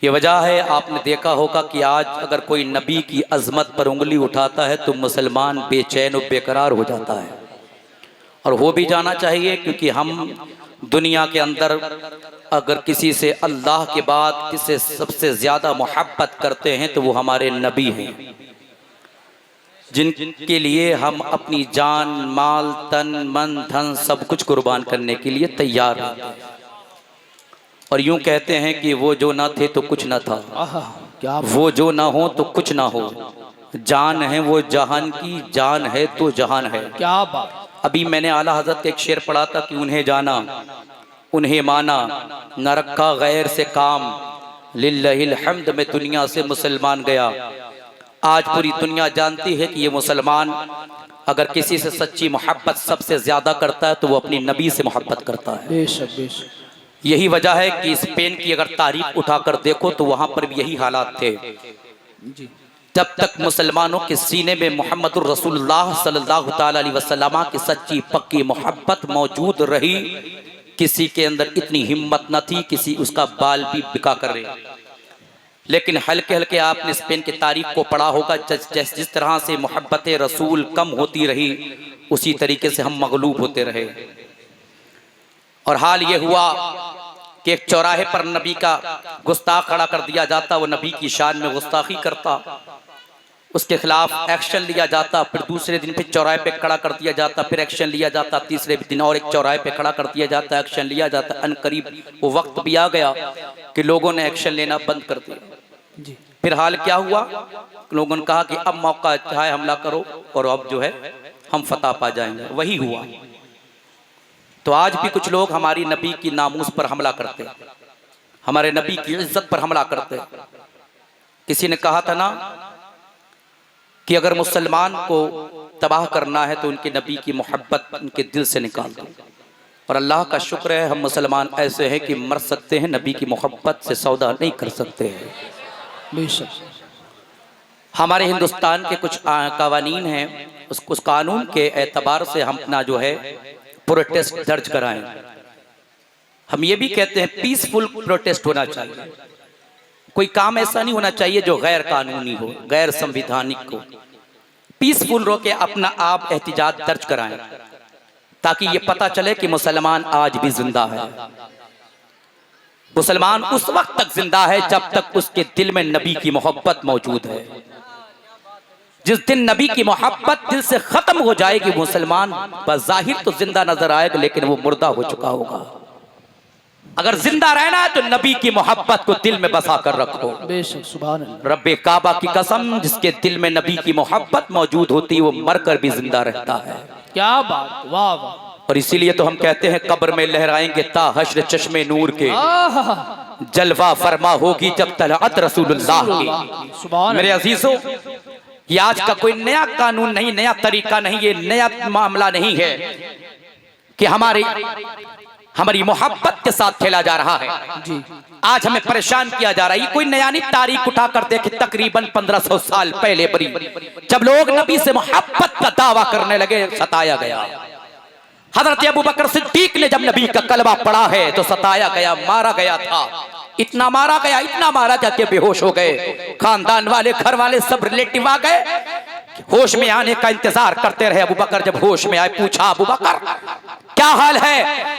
ये वजह है, आपने देखा होगा कि आज अगर कोई नबी की अजमत पर उंगली उठाता है तो मुसलमान बेचैन और बेकरार हो जाता है। और हो भी जाना चाहिए, क्योंकि हम दुनिया के अंदर अगर किसी से अल्लाह के बाद किसे सबसे ज़्यादा मोहब्बत करते हैं तो वो हमारे नबी हैं, जिनके लिए हम अपनी जान, माल, तन, मन, धन सब कुछ कुर्बान करने के लिए तैयार हैं। और यूं कहते हैं कि वो जो ना थे तो कुछ ना था, क्या वो जो ना हो तो कुछ ना हो, जान है वो जहान की, जान है तो जहान है। क्या बात। अभी मैंने आला हजरत एक शेर पढ़ा था कि उन्हें जाना, उन्हें माना, न रखा गैर से काम, लिल्लाहिल हम्द में दुनिया से मुसलमान गया। आज पूरी दुनिया जानती है कि ये मुसलमान अगर किसी से सच्ची मोहब्बत सबसे ज़्यादा करता है तो वो अपनी नबी से मोहब्बत करता है। बेशक बेशक। यही वजह है कि स्पेन की अगर तारीख उठाकर देखो तो वहाँ पर भी यही हालात थे। जी। जब तक मुसलमानों के सीने में मोहम्मदुर रसूलुल्लाह सल्लल्लाहु ताला अलैहि वसल्लम की सच्ची पक्की मोहब्बत मौजूद रही, किसी के अंदर इतनी हिम्मत न थी किसी उसका बाल भी बिका करे। लेकिन हल्के हल्के आपने स्पेन की तारीख को पढ़ा होगा, जिस तरह से मोहब्बत रसूल कम होती रही उसी तरीके से हम मगलूब होते रहे। और हाल ये हुआ कि एक चौराहे पर नबी का गुस्ताख खड़ा कर दिया जाता, वो नबी की शान में गुस्ताखी करता, उसके खिलाफ एक्शन लिया जाता। फिर दूसरे दिन फिर चौराहे पे खड़ा कर दिया जाता, फिर एक्शन लिया जाता। तीसरे दिन और एक चौराहे पे खड़ा कर दिया जाता, एक्शन लिया जाता। अनकरीब वो वक्त भी आ गया कि लोगों ने एक्शन लेना बंद कर दिया। जी। फिर हाल क्या हुआ, लोगों ने कहा कि अब मौका है, हमला करो और अब जो है हम फतह पा जाएंगे। वही हुआ। तो आज भी कुछ लोग हमारी नबी की नामूस पर हमला करते, हमारे नबी की इज्जत पर हमला करते। किसी ने कहा था ना कि अगर मुसलमान को तबाह करना है तो उनके नबी की मोहब्बत उनके दिल से निकाल दो। और अल्लाह का शुक्र है हम मुसलमान ऐसे हैं कि मर सकते हैं, नबी की मोहब्बत से सौदा नहीं कर सकते हैं। बेशक। हमारे हिंदुस्तान के कुछ कानून हैं, उस कानून के एतबार से हम अपना जो है प्रोटेस्ट दर्ज कराएं। हम ये भी कहते हैं पीसफुल प्रोटेस्ट होना चाहिए। कोई काम ऐसा नहीं होना चाहिए जो गैर कानूनी हो, गैर संवैधानिक हो। पीसफुल रो के अपना आप एहतिजाज दर्ज कराएं ताकि ये पता चले कि मुसलमान आज भी जिंदा है। मुसलमान उस वक्त तक जिंदा है जब तक उसके दिल में नबी की मोहब्बत मौजूद है। जिस दिन नबी की मोहब्बत दिल से खत्म हो जाएगी, मुसलमान बज़ाहिर तो जिंदा नजर आएगा लेकिन वो मुर्दा हो चुका होगा। अगर जिंदा रहना है तो नबी की मोहब्बत को दिल में बसा कर रखो। बेशक। सुभान अल्लाह। रब्बे काबा की कसम, जिसके दिल में नबी की मोहब्बत मौजूद होती है वो मरकर भी जिंदा रहता है। क्या बात। वाह वाह। और इसीलिए तो हम कहते हैं कब्र में लहराएंगे ता हश्र चश्मे नूर के, जलवा फरमा होगी जब तलअत रसूलुल्लाह की। सुभान मेरे अजीजों, ये आज का कोई नया कानून नहीं, नया तरीका नहीं, ये नया मामला नहीं है कि हमारी मोहब्बत के साथ खेला जा रहा है। जी। आज हमें परेशान किया जा रहा है। ये कोई नया नहीं, तारीख उठाकर देखे तकरीबन 1500 साल पहले बरी जब लोग नबी से मोहब्बत का दावा करने लगे, सताया गया। हजरत अबू बकर सिद्दीक ने जब नबी का कलमा पढ़ा है तो सताया गया, मारा गया था। इतना मारा गया, इतना मारा जाके बेहोश हो गए। खानदान वाले, घर वाले सब रिलेटिव आ गए, होश में आने का इंतजार करते रहे। अबू बकर जब होश में आए, पूछा अबू बकर क्या हाल है?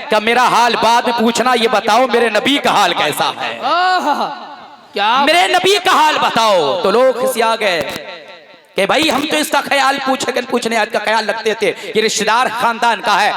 क्या मेरा हाल बाद में पूछना, ये बताओ मेरे नबी का हाल कैसा है? क्या मेरे नबी का हाल बताओ। तो लोग खिसिया गए कि भाई हम तो इसका ख्याल पूछने आज का ख्याल रखते थे, ये रिश्तेदार खानदान का है,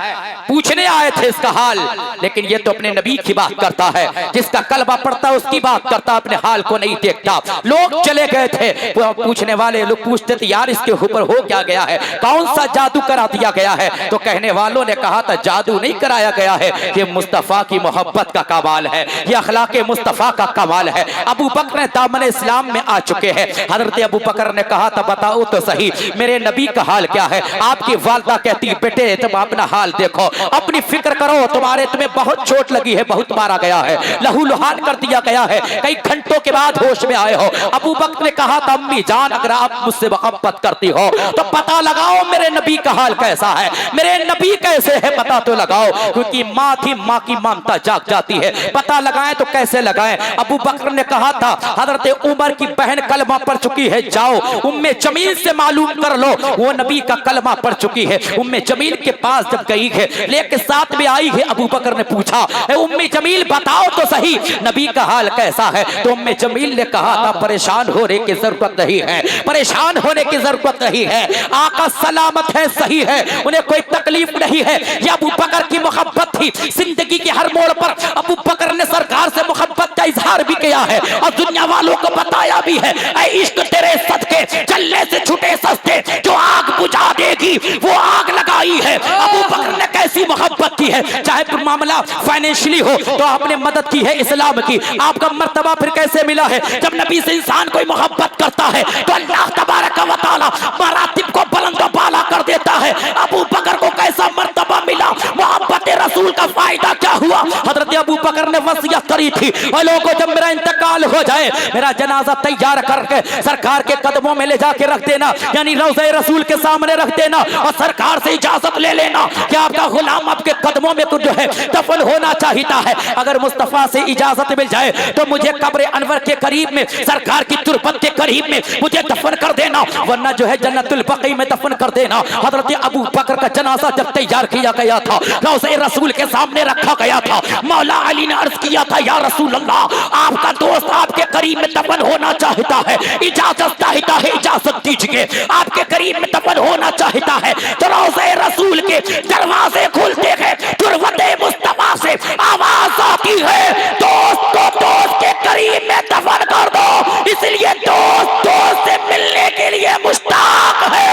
पूछने आए थे इसका हाल, लेकिन ये तो अपने नबी की बात करता है, जिसका कलमा पढ़ता है उसकी बात करता, अपने हाल को नहीं देखता। लोग चले गए थे, पूछने वाले लोग पूछते थे यार इसके ऊपर हो क्या गया है, कौन सा जादू करा दिया गया है? तो कहने वालों ने कहा था जादू नहीं कराया गया है, ये मुस्तफ़ा की मोहब्बत का कमाल है, ये अखलाके मुस्तफ़ा का कमाल है। अबू बकर दामन इस्लाम में आ चुके हैं। हजरत अबू बकर ने कहा था बताओ तो सही मेरे नबी का हाल क्या है। आपकी वालदा कहती है बेटे तुम अपना हाल देखो, अपनी फिक्र करो, तुम्हें बहुत चोट लगी है, बहुत मारा गया है, लहू लुहान कर दिया गया है, कई घंटों के बाद होश में आए हो। अबू बकर ने कहा था अम्मी जान अगर आप मुझसे मोहब्बत करती हो तो पता लगाओ मेरे नबी का हाल कैसा है, मेरे नबी कैसे है पता तो लगाओ, क्योंकि माँ थी, माँ की ममता जाग जाती है, पता लगाएं तो कैसे लगाएं। अबू बकर ने कहा था हजरत उमर की बहन कलमा पढ़ चुकी है, जाओ उम्मे जमील से मालूम कर लो वो नबी का कलमा पढ़ चुकी है। उम्मे जमील के पास जब गई है लेके साथ में आई है, अबू बकर ने पूछा उम्मे जमील बताओ तो सही नबी का हाल कैसा है। तो उम्मे जमील ने कहा था परेशान होने की जरूरत नहीं है, परेशान होने की जरूरत नहीं है, आका सलामत है, सही है, उन्हें कोई तकलीफ नहीं है। ये अबू बकर की मोहब्बत थी, जिंदगी के हर मोड़ पर अबू बकर ने सरकार से मोहब्बत का इजहार भी किया है और दुनिया वालों को बताया भी है ऐ इश्क तेरे सदके चलने से छूटे सस्ते, जो आग बुझा देगी वो आग लगाई है। अबू बकर ने कैसी मोहब्बत की है, चाहे तुम मामला फाइनेंशियली हो तो आपने मदद की है इस्लाम की, आपका मर्तबा फिर कैसे मिला है। जब नबी से इंसान कोई मोहब्बत करता है तो अल्लाह तबारक व तआला मरातिब को बुलंद व बाला कर देता है। अबू बकर को कैसा मर्तबा मिला, मोहब्बत रसूल का फायदा क्या हुआ। हजरत अबू बकर ने वसीयत करी थी और लोगों जब मेरा इंतकाल हो जाए मेरा जनाजा तैयार करके सरकार के कदमों में ले जाके रख देना, यानी रोज़े रसूल के सामने रख देना और सरकार से इजाजत ले लेना कि आपका गुलाम आपके कदमों में जो है दफन होना चाहता है। अगर मुस्तफा से इजाजत मिल जाए तो मुझे कब्र अनवर के करीब में सरकार की तुरबत के करीब में मुझे दफन कर देना, वरना जो है जन्नतुल बक़ी में दफन कर देना। हजरत अबू बकर का जनाजा जब तैयार किया गया था, रोज़े रसूल के सामने रखा गया था, मौला अली ने अर्ज किया था या रसूल अल्लाह आपका दोस्त आपके करीब में दफन होना चाहता है, इजाजत चाहता है, इजाजत दीजिए, आपके करीब में दफन होना चाहता है। तो रोज़े रसूल के दरवाजे खुलते हैं, तुरबते मुस्तफा से आवाज आती है दोस्त को दोस्त के करीब में दफन कर दो, इसलिए दोस्त दोस्त से मिलने के लिए मुश्ताक है।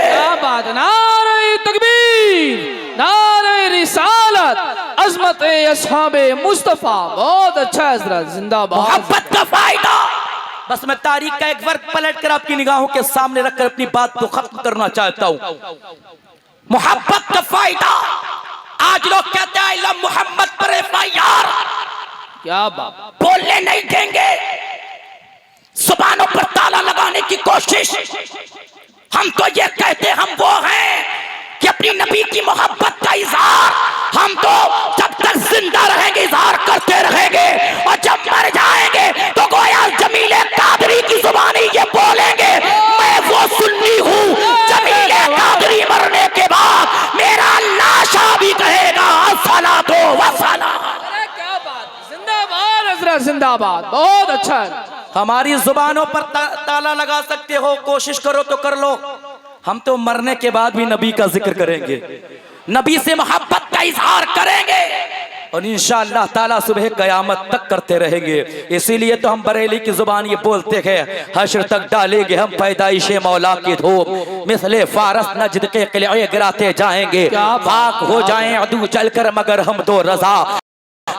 क्या बात, नारे तकबीर, नारे रिसालत, अज़मत अस्हाबे मुस्तफा, बहुत अच्छा हज़रत, जिंदाबाद। मोहब्बत का फायदा, बस मैं तारीख का एक वर्ग पलट कर आपकी निगाहों के सामने रखकर अपनी बात को खत्म करना चाहता हूं। मोहब्बत का फायदा, आज लोग कहते हैं इल्म मोहम्मद पर एफआईआर, क्या बात, बोलने नहीं देंगे, जुबानों पर ताला लगाने की कोशिश। हम तो ये कहते हम वो हैं कि अपनी नबी की मोहब्बत का इजहार हम तो जब तक जिंदा रहेंगे इजहार करते रहेंगे, और जब मर जाएंगे तो गोया जमीले कादरी की जुबानी ये बोलेंगे मैं वो सुन्नी हूँ। जमीले कादरी मरने के बाद मेरा लाशा भी कहेगा सलातो व सलाम। क्या बात, जिंदाबाद हज़रत, जिंदाबाद, बहुत अच्छा है। हमारी जुबानों पर ताला लगा सकते हो, कोशिश करो तो कर लो, हम तो मरने के बाद भी नबी का जिक्र करेंगे, नबी से मोहब्बत का इजहार करेंगे और इंशाअल्लाह ताला सुबह कयामत तक करते रहेंगे। इसीलिए तो हम बरेली की जुबान ये बोलते हैं हश्र तक डालेंगे हम पैदाइश मौला की धूप, मिसले फारस नजद के किले गिराते जाएंगे, खाक हो जाएं अदू जलकर मगर हम दो रजा,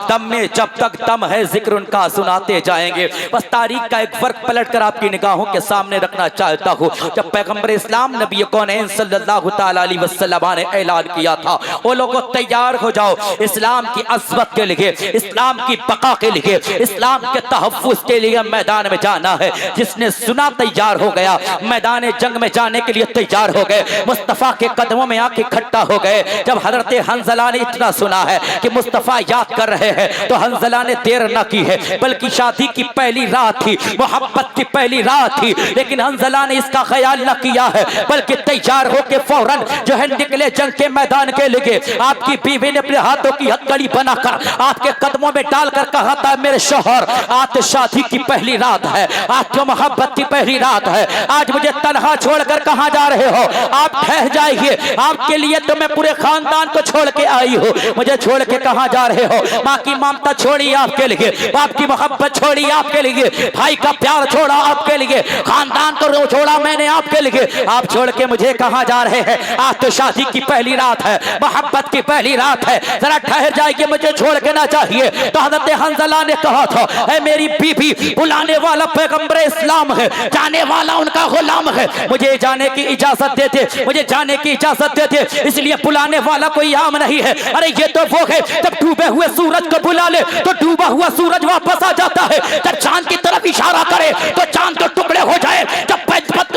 दम में जब तक दम है जिक्र उनका सुनाते जाएंगे। बस तारीख का एक फर्क पलट कर आपकी निगाहों के सामने रखना चाहता हूँ। जब पैगंबर इस्लाम नबी कौनैन सल्लल्लाहु तआला अलैहि वसल्लम ने ऐलान किया था वो लोगों तैयार हो जाओ, इस्लाम की अज़मत के लिए, इस्लाम की बका के लिए, इस्लाम के तहफ़्फ़ुज़ के लिए मैदान में जाना है। जिसने सुना तैयार हो गया, मैदान जंग में जाने के लिए तैयार हो गए, मुस्तफ़ा के कदमों में आके इकट्ठा हो गए। जब हज़रत हंज़ला ने इतना सुना है कि मुस्तफ़ा याद कर रहे हैं तो हंज़ला ने देर न की है, बल्कि शादी की पहली रात थी, मोहब्बत की पहली रात थी, लेकिन हंज़ला ने इसका ख्याल न किया है, बल्कि तैयार होके फौरन जो है निकले जंग के मैदान के लिए। आपकी बीवी ने अपने हाथों की हथकड़ी बनाकर आपके कदमों में डालकर कहा था मेरे शौहर आज शादी की पहली रात है, आज तो मोहब्बत की पहली रात है, आज मुझे तन्हा छोड़कर कहाँ जा रहे हो, आप ठहर जाइए, आपके लिए तो मैं पूरे खानदान को छोड़ के आई हूँ, मुझे छोड़ के कहाँ जा रहे हो। बाप की ममता छोड़ी आपके लिए, बाप की मोहब्बत छोड़ी आपके लिए, भाई का प्यार छोड़ा आपके लिए, खानदान को छोड़ा मैंने आपके लिए। आप छोड़ के मुझे कहां जा रहे हैं? आज तो शादी की पहली रात है, मोहब्बत की पहली रात है, जरा ठहर जाइए, मुझे छोड़ के ना चाहिए। तो हज़रत हंज़ला ने कहा था, ऐ मेरी बीबी, बुलाने वाला पैगंबर इस्लाम है, जाने वाला उनका गुलाम है, मुझे जाने की इजाजत दे दे, मुझे जाने की इजाजत दे दे, इसलिए बुलाने वाला कोई आम नहीं है। अरे ये तो वो है, जब डूबे हुए सूरज को बुला ले तो डूबा हुआ सूरज वापस आ जाता है, जब चांद की तरफ इशारा करे तो चांद के टुकड़े हो जाए, जब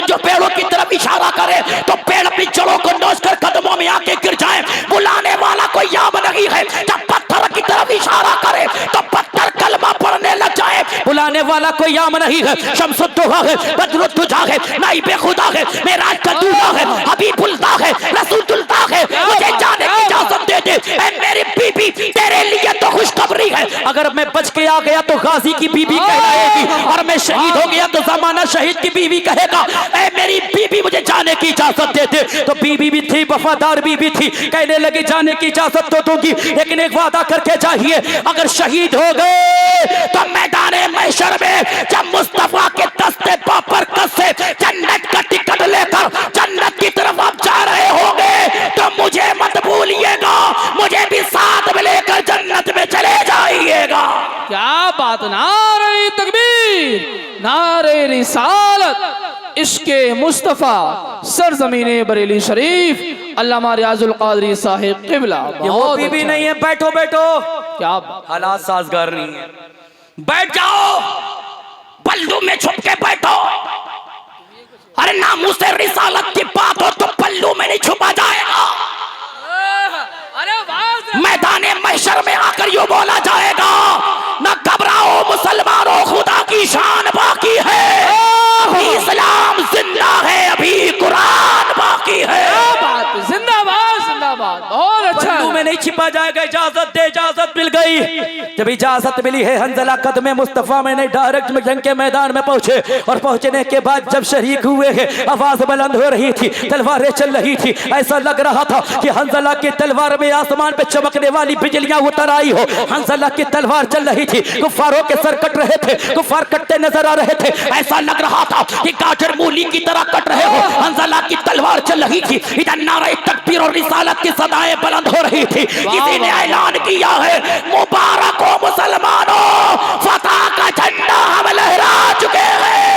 जो पेड़ों की तरफ इशारा करे तो पेड़ अपनी जड़ों को नोच कर कदमों में आके गिर जाए। बुलाने वाला कोई आम नहीं है, जब पत्थर की तरफ इशारा करे तो पत्थर कलमा पढ़ने लग जाए। बुलाने वाला कोई आम नहीं है, शम्सुद्दोहा है, बदरुद्दुजा है, नाइबे खुदा है, मेराज का दूल्हा है, हबीबुल्लाह है, रसूलुल्लाह है, मुझे जाने की इजाजत दे दे। ऐ मेरी बीबी, तेरे लिए तो खुशखबरी है, अगर मैं बच के आ गया तो गाजी की बीबी कहलाएगी, और मैं शहीद हो गया तो जमाना शहीद की बीवी कहेगा। ऐ मेरी बीबी, मुझे जाने की इजाजत दे दे। तो बीबी भी थी, वफादार बीबी थी, कहने लगी जाने की इजाजत तो दूंगी, लेकिन एक वादा करके चाहिए, अगर शहीद हो गए तो मैदान महशर में जब मुस्तफा के दस्ते पर कसे जन्नत का टिकट लेकर जन्नत की तरफ आप जा रहे होंगे तो मुझे मत भूलिएगा, मुझे भी साथ में लेकर जन्नत में चले जाइएगा। क्या बात, नारे तकबीर, नारे रिसालत, इश्के मुस्तफा, सरजमीने बरेली शरीफ, अल्लामा रियाजुल कादरी साहिब क़िबला। वो बीबी अच्छा नहीं है, बैठो बैठो, क्या हालात साजगार नहीं है, बैठ जाओ, पल्लू में छुप के बैठो। अरे नामुस से रिसालत की बात हो तो पल्लू में नहीं छुपा जाएगा, मैदान महशर में आकर यूं बोला जाएगा, न घबराओ मुसलमानों, खुदा की शान बाकी है, अभी इस्लाम जिंदा है, अभी कुरान बाकी है। जिंदाबाद जिंदाबाद, बहुत अच्छा। पल्लू में नहीं छिपा जाएगा, इजाजत दे, इजाजत मिल गई। जब इजाजत मिली है, हंज़ला कदमे मुस्तफा में नहीं डायरेक्ट में जंग के मैदान में पहुंचे, और पहुंचने के बाद जब शरीक हुए हैं, आवाज बुलंद हो रही थी, तलवारें चल रही थी, ऐसा लग रहा था कि हंज़ला की तलवार में आसमान पे चमकने वाली बिजलियां उतर आई हो। हंज़ला की तलवार चल रही थी, कुफारों के सर कट रहे थे, कुफार कटते नजर आ रहे थे, ऐसा लग रहा था कि गाजर मूली की तरह कट रहे हो। हंज़ला की तलवार चल रही थी, इधर नारे तकबीर और रिसालत की सदाएं बुलंद हो रही थी। किसी ने ऐलान किया है, मुबारक हो मुसलमानों, फतह का झंडा हम लहरा चुके हैं,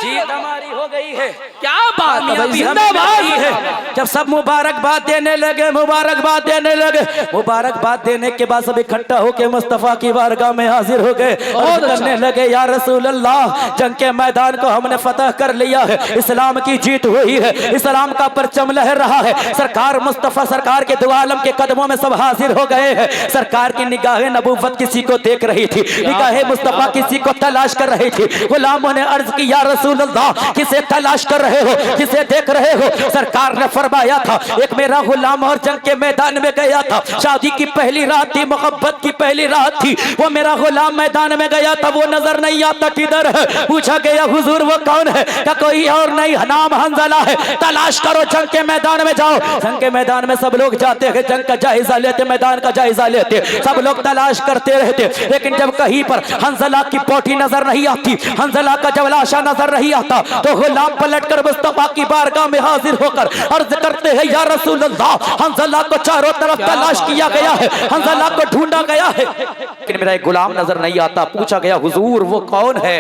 जीत हमारी हो गई है। क्या बात है, जिंदाबाद है। जब सब मुबारकबाद देने लगे, मुबारकबाद देने लगे, मुबारकबाद देने के बाद सब इकट्ठा होकर मुस्तफा की बारगाह में हाजिर हो गए और करने लगे, या रसूल अल्लाह, जंग के मैदान को हमने फतह कर लिया है, इस्लाम की जीत हुई है, इस्लाम का परचम लहर रहा है, सरकार मुस्तफा सरकार के दो आलम के कदमों में सब हाजिर हो गए हैं। सरकार की निगाहें नबूवत किसी को देख रही थी, निगाहें मुस्तफा किसी को तलाश कर रही थी। गुलामों ने अर्ज की, या रसूल अल्लाह, किसे तलाश कर रहे हो, किसे देख रहे हो? सरकार ने फरमाया था, एक मेरा गुलाम और जंग के मैदान में गया था, शादी की पहली रात थी, मोहब्बत की पहली रात थी, वो मेरा गुलाम मैदान में गया था, वो नजर नहीं आता, किधर है? पूछा गया, हुजूर वो कौन है? क्या कोई और नहीं, नाम हंज़ला है, तलाश करो, जंग के मैदान में जाओ। जंग के मैदान में सब लोग जाते हैं, जंग का जायजा लेते, मैदान का जायजा लेते, सब लोग तलाश करते रहते, लेकिन जब कहीं पर हंज़ला की पोटी नजर नहीं आती, हंज़ला का जब लाशा नजर नहीं आता, तो गुलाम पलटकर मुस्तफा की बारगाह में हाजिर होकर अर्ज करते हैं, या रसूल अल्लाह, हंज़ला को चारों तरफ तलाश किया गया है, हंज़ला को ढूंढा गया है, लेकिन मेरा एक गुलाम नजर नहीं आता। पूछा गया, हुजूर वो कौन है?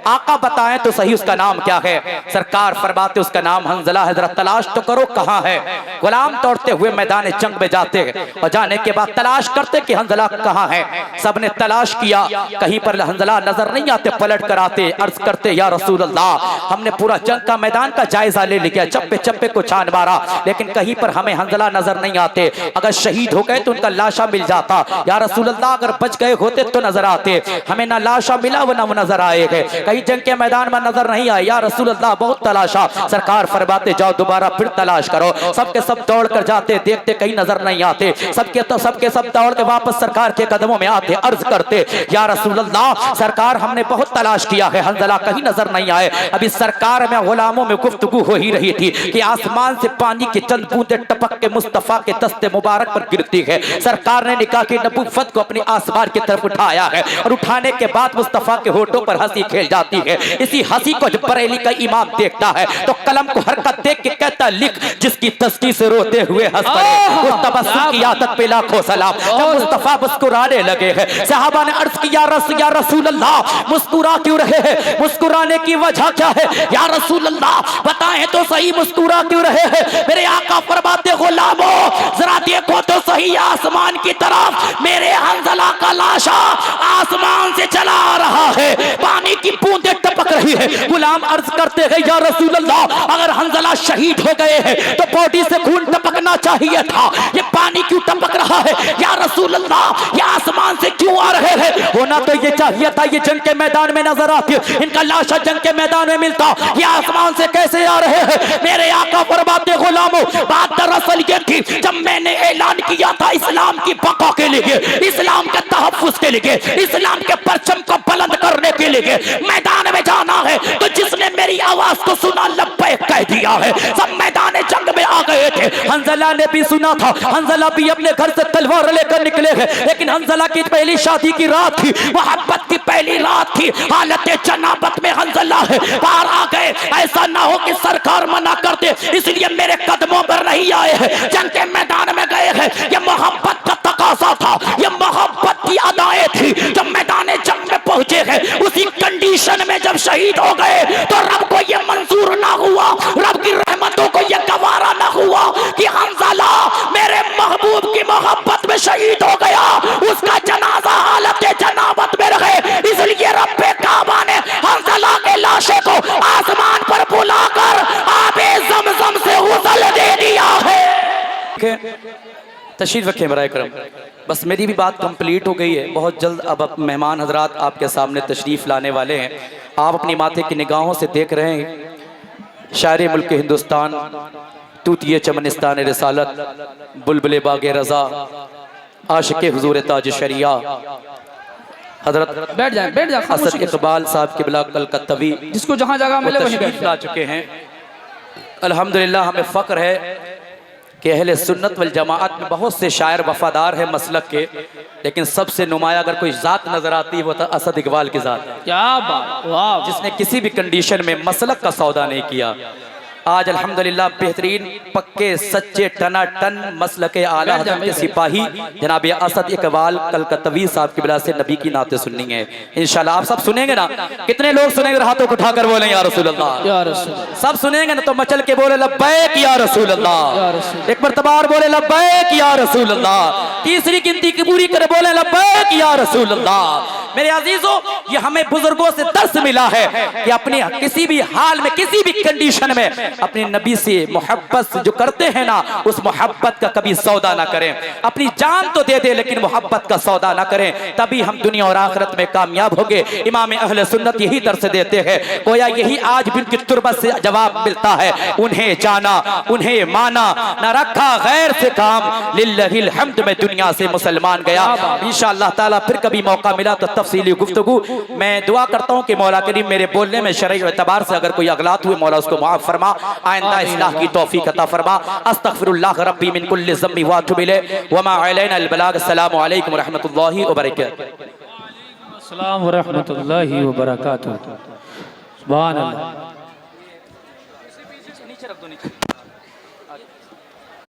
आका बताएं तो सही उसका नाम क्या है? सरकार फरमाते, उसका नाम हंज़ला है, जरा तलाश तो करो कहां है। गुलाम दौड़ते हुए मैदान जंग में जाते हैं और जाने के बाद तलाश करते कि हंज़ला कहां है। सबने तलाश किया, कहीं पर हंज़ला नजर नहीं आते, पलट कर आते, अर्ज करते, या रसूल अल्लाह, हमने पूरा जंग का मैदान का जायजा ले लिया, चप्पे चप्पे को छान मारा, लेकिन कहीं पर हमें हंज़ला नजर नहीं आते। अगर शहीद हो गए तो उनका लाशा मिल जाता। या रसूल अल्लाह, अगर बच गए होते तो नजर आते, हमें ना लाशा मिला वो ना नजर आए गए, कहीं जंग के मैदान में नजर नहीं आए। या रसूल अल्लाह बहुत तलाशा, सरकार फरमाते जाओ दोबारा फिर तलाश करो। सबके सब दौड़ कर जाते, देखते कहीं नजर नहीं आते, सबके सब दौड़ के वापस सरकार के कदमों में आते, अर्ज करते या रसूल अल्लाह सरकार हमने बहुत तलाश किया है, हंजला कहीं नजर नहीं आए। अभी सरकार में गुलामों में गुफ्तगू हो ही रही थी कि आसमान से पानी की चंद बूंदे टपक के मुस्तफा के दस्ते मुबारक पर गिरती है। सरकार ने निकाह की नबूवत को अपने आसमान की तरफ उठाया है और उठाने के बाद मुस्तफा के होठों पर हंसी खेल जाती है। इसी हंसी को जब बरेली का इमाम देखता है तो कलम को हरकत देख के कहता लिख, जिसकी तस्की से रोते हुए हंस पड़े, उस तबस्सुम की आदत पे लाखों सलाम। जब मुस्तफा मुस्कुराने लगे हैं, सहाबा ने अर्ज किया या रसूल अल्लाह मुस्कुरा क्यों रहे हैं, मुस्कुराने की वजह क्या है या रसूल अल्लाह बताएं तो सही, मुस्कुरा क्यों रहे हैं। मेरे आका फरमाते गुलामों जरा देखो तो सही आसमान की तरफ, मेरे हंजला का लाशा आसमान से चला आ रहा है, पानी की बूंदें टपक रही है। गुलाम अर्ज करते हैं या रसूल अल्लाह अगर हंजला शहीद हो गए हैं तो बॉडी से खून टपकना चाहिए था, ये पानी क्यों टपक रहा है या रसूल अल्लाह, ये आसमान से क्यों आ रहे हैं। होना तो ये चाहिए था ये जंग के मैदान में नजर आती, इनका लाशा जंग के मैदान में मिलता, ये आसमान से कैसे आ रहे हैं। मेरे आका फरमाते गुलामों बात दरअसल ये थी, जब मैंने ऐलान किया था इस्लाम की बका के लिए, इस्लाम के तहफ्फुज़ के लिए, इस्लाम के परचम को बुलंद करने के लिए मैदान में जाना है, तो जिसने मेरी आवाज को सुना लब्बैक कह दिया है, सब मैदान जंग में आ गए थे। हंजला ने भी सुना था, हंजला भी अपने घर से तलवार लेकर निकले हैं, लेकिन हंजला की पहली शादी की रात थी, मोहब्बत की पहली रात थी, हालत जनाबत में हंजला है, पार आ गए। ऐसा ना हो कि सरकार मना कर दे, इसलिए मेरे कदमों पर नहीं आए हैं, जंग के मैदान में गए हैं। ये मोहब्बत का तकाजा था, ये मोहब्बत की अदाएं थी। जब मैदान जंग में पहुंचे हैं, उसी कंडीशन में जब शहीद हो गए तो रब को ये मंजूर ना हुआ, रब की रहमतों को ये गवारा ना हुआ कि हंजला मेरे महबूब की मोहब्बत में शहीद हो गया, उसका जनाजा हालत जनाबत में रहे। इसलिए रब्बे काबा ने हंजला के लाशे को आसमान पर बुलाकर आबे ज़मज़म से गुस्ल दे दिया है। तशरीफ रखें बराए करम, बस मेरी भी बात कंप्लीट हो गई है। बहुत जल्द अब मेहमान हजरात आपके सामने तशरीफ़ लाने वाले हैं। आप अपनी माथे की निगाहों से देख रहे हैं शायर मुल्क हिंदुस्तान, तूतिए चमनिस्तान रिसालत, बुलबुल बागे रज़ा, आशिक़ हुज़ूर ताज शरिया हजरत बैठ जाए असद इकबाल साहब के बिला कलकत्तवी, जिसको जहाँ जगह मिले वहीं तशरीफ़ ला चुके हैं। अल्हम्दुलिल्लाह हमें फ़ख्र है कि अहले सुन्नत वल जमाअत में बहुत से शायर वफादार हैं मसलक के, लेकिन सबसे नुमाया अगर कोई ज़ात नज़र आती है वो तो असद इकबाल की ज़ात है। क्या बात, वाह, जिसने किसी भी कंडीशन में मसलक का सौदा नहीं किया। आज अल्हम्दुलिल्लाह बेहतरीन पक्के सच्चे टनाटन मसल के आला हज़रत के सिपाही जनाब असद इकबाल कलकत्तवी साहब की बिला से नबी की नाते सुननी है इंशाल्लाह। आप सब सुनेंगे ना? कितने लोग सुनेंगे? हाथों को उठाकर बोले या रसूल अल्लाह। या रसूल। सब सुनेंगे ना तो मचल के बोले लब्बैक या रसूल अल्लाह। एक मरतबा बोले लब्बैक या रसूल अल्लाह। तीसरी गिनती की पूरी कर बोले लब्बैक या रसूल अल्लाह। मेरे अजीजों, ये हमें बुजुर्गों से दर्स मिला है कि अपने किसी भी हाल में किसी भी कंडीशन में अपने नबी से मोहब्बत जो करते हैं ना, उस मोहब्बत का कभी सौदा ना करें। अपनी जान तो दे दे लेकिन मोहब्बत का सौदा ना करें, तभी हम दुनिया और आखिरत में कामयाब होंगे। इमाम अहले सुन्नत यही दर्स देते हैं, गोया यही आज भी उनकी तुरबत से जवाब मिलता है। उन्हें जाना, उन्हें माना, न रखा गैर से काम, लिल्लाहिल हम्द में दुनिया से मुसलमान गया। इंशाअल्लाह ताला फिर कभी मौका मिला तो तफसीली गुफ्तगू। मैं दुआ करता हूँ कि मौला करीम मेरे बोलने में शरई एतबार से अगर कोई अगलात हुए मौला उसको माफ फरमा, आइंदा इस्लाह की तौफीक अता फरमा। अस्तगफिरुल्लाह रब्बी मिन कुल्लि ज़म्बि व अतूबु इलैहि व मा अलैना अल बलाग। अस्सलामु अलैकुम व रहमतुल्लाहि व बरकातुहू। अस्सलाम व रहमतुल्लाहि व बरकातुहू। सुभान अल्लाह।